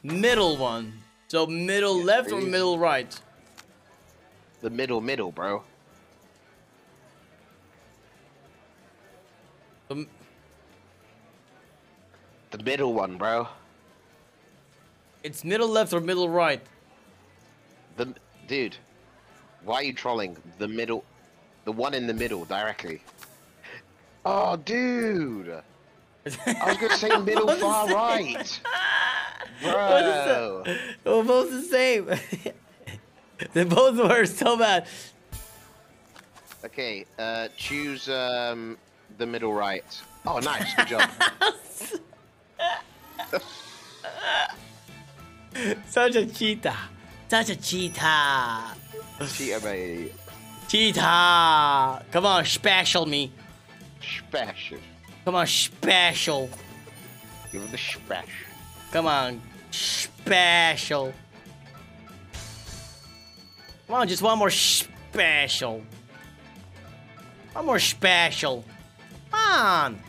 Middle one. So middle left or middle right? The middle, bro. The middle one, bro. It's middle left or middle right? Dude, why are you trolling? The middle, the one in the middle directly. Oh, dude. I was gonna say middle far right. Bro. We're both the same. They both were so bad. Okay, choose the middle right. Oh, nice, good job. Such a cheetah. Such a cheetah. Cheetah, mate. Cheetah. Come on, special me. Special. Come on, special. Give it the special. Come on, special. Come on, just one more special. One more special. Come on.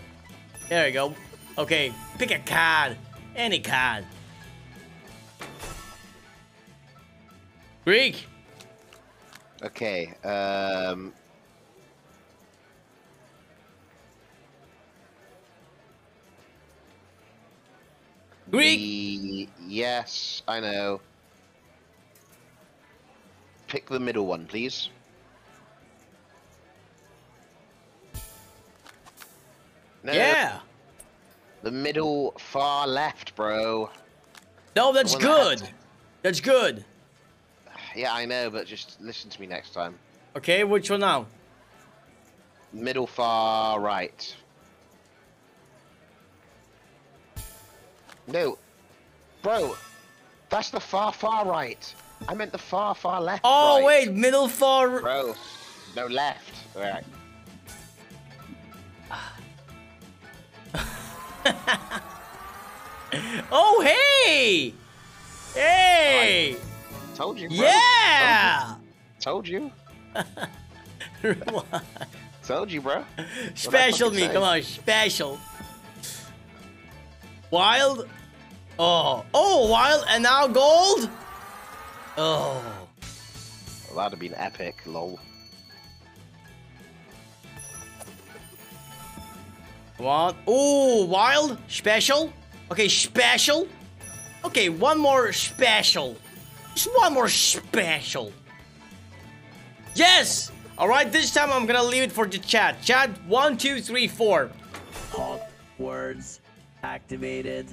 There we go. Okay, pick a card. Any card. Greek. Okay, Greek. Yes, I know. Pick the middle one, please. No, Yeah. the middle far left, bro. No, that's good. That's good. Yeah, I know, but just listen to me next time. Okay, which one now? Middle far right. No, bro, that's the far right. I meant the far left. Oh, right. wait, middle far. Bro, no left. All right. Oh, hey! Hey! Told you, bro. Yeah! Told you. Told you, bro. Special me, come on, special. Wild? Oh, wild and now gold? Oh. Well, that'd have been epic, lol. What? Oh, wild? Special? Okay, special. Okay, one more special. Just one more special. Yes! Alright, this time I'm gonna leave it for the chat. Chat, 1, 2, 3, 4. Hot words activated.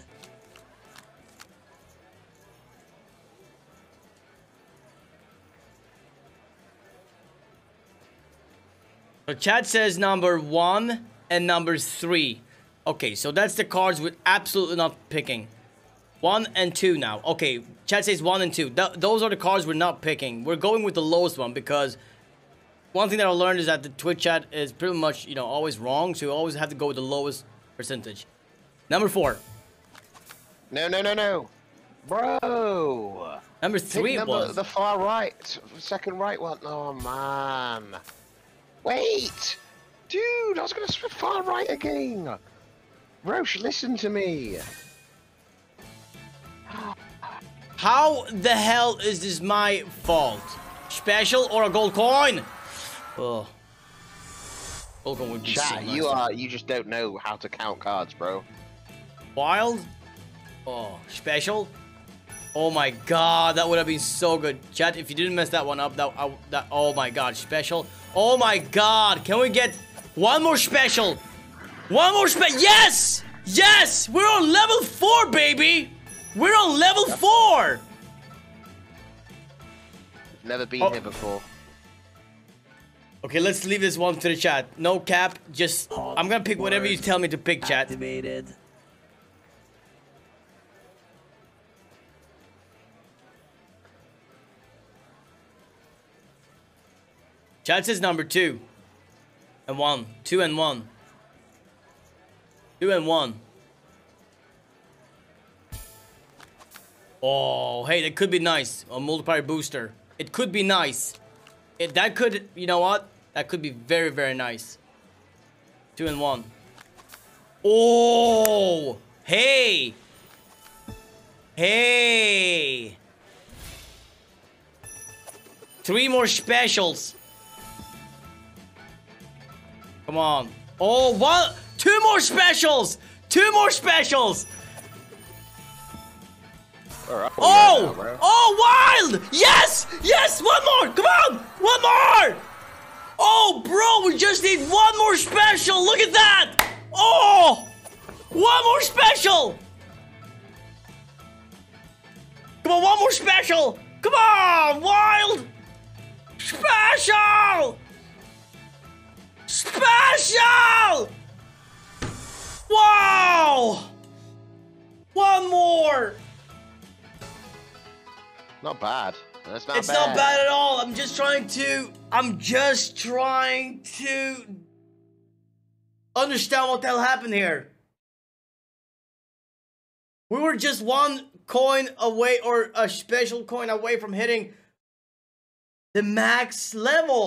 So chat says number 1 and number 3. Okay, so that's the cards we're absolutely not picking. 1 and 2 now. Okay, chat says 1 and 2. Those are the cards we're not picking. We're going with the lowest one because one thing that I learned is that the Twitch chat is pretty much, you know, always wrong. So you always have to go with the lowest percentage. Number 4. No. Bro. Number 3 was the far right. Second right one. Oh, man. Wait. Dude, I was going to spit far right again. Roche, listen to me. How the hell is this my fault? Special or a gold coin? Oh. Gold coin would be so Chat, nice. you just don't know how to count cards, bro. Wild? Oh, special? Oh my god, that would have been so good. Chat, if you didn't mess that one up, oh my god, special. Oh my god, can we get one more special? One more yes! Yes! We're on level 4, baby! We're on level 4! Never been here before. Okay, let's leave this one to the chat. No cap, just I'm gonna pick whatever you tell me to pick, chat. Activated. Chat says number 2 and 1. 2 and 1. 2 and 1. Oh, hey, that could be nice. A multiplier booster. It could be nice. That could, you know what? That could be very, very nice. 2 and 1. Oh, Hey! Hey! 3 more specials. Come on. Oh, 2 more specials! 2 more specials! Alright, Oh! bro. Oh, wild! Yes! Yes! 1 more! Come on! 1 more! Oh, bro, we just need 1 more special! Look at that! Oh! 1 more special! Come on, 1 more special! Come on, wild! Special! Special! Wow! 1 more! Not bad. That's not It's bad. not bad at all. I'm just trying to understand what the hell happened here. We were just 1 coin away, or a special coin away from hitting the max level.